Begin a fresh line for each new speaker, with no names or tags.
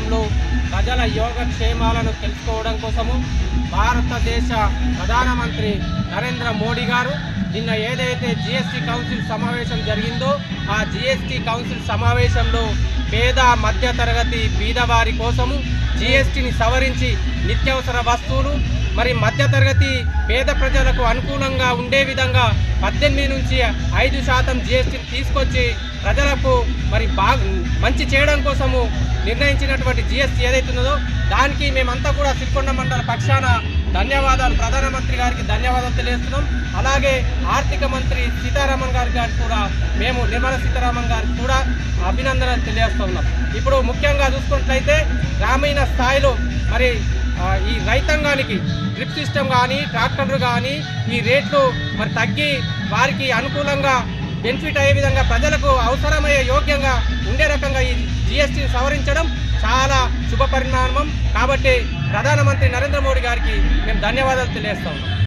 సమావేశంలో ప్రజల యోగక్షేమాలను తెలుసుకోవడం కోసము భారతదేశ ప్రధానమంత్రి నరేంద్ర మోడీ గారు నిన్న ఏదైతే జీఎస్టీ కౌన్సిల్ సమావేశం జరిగిందో ఆ జీఎస్టీ కౌన్సిల్ సమావేశంలో పేద మధ్యతరగతి బీదవారి కోసము జీఎస్టీని సవరించి నిత్యావసర వస్తువులు మరి మధ్యతరగతి పేద ప్రజలకు అనుకూలంగా ఉండే విధంగా 18 నుంచి 5% జీఎస్టీని తీసుకొచ్చి ప్రజలకు మరి మంచి చేయడం కోసము నిర్ణయించినటువంటి జీఎస్టీ ఏదైతే ఉన్నదో దానికి మేమంతా కూడా సిరికొండ మండల పక్షాన ధన్యవాదాలు ప్రధానమంత్రి గారికి ధన్యవాదాలు తెలియజేస్తున్నాం. అలాగే ఆర్థిక మంత్రి సీతారామన్ గారికి కూడా మేము నిర్మలా సీతారామన్ గారికి కూడా అభినందనలు తెలియజేస్తున్నాం. ఇప్పుడు ముఖ్యంగా చూసుకున్నట్లయితే గ్రామీణ స్థాయిలో మరి ఈ రైతాంగానికి డ్రిప్ సిస్టమ్ కానీ ట్రాక్టర్లు కానీ ఈ రేట్లు మరి తగ్గి వారికి అనుకూలంగా బెనిఫిట్ అయ్యే విధంగా ప్రజలకు అవసరమయ్యే యోగ్యంగా ఉండే రకంగా ఈ జీఎస్టీని సవరించడం చాలా శుభ పరిణామం. కాబట్టి ప్రధానమంత్రి నరేంద్ర మోడీ గారికి మేము ధన్యవాదాలు తెలియజేస్తాం.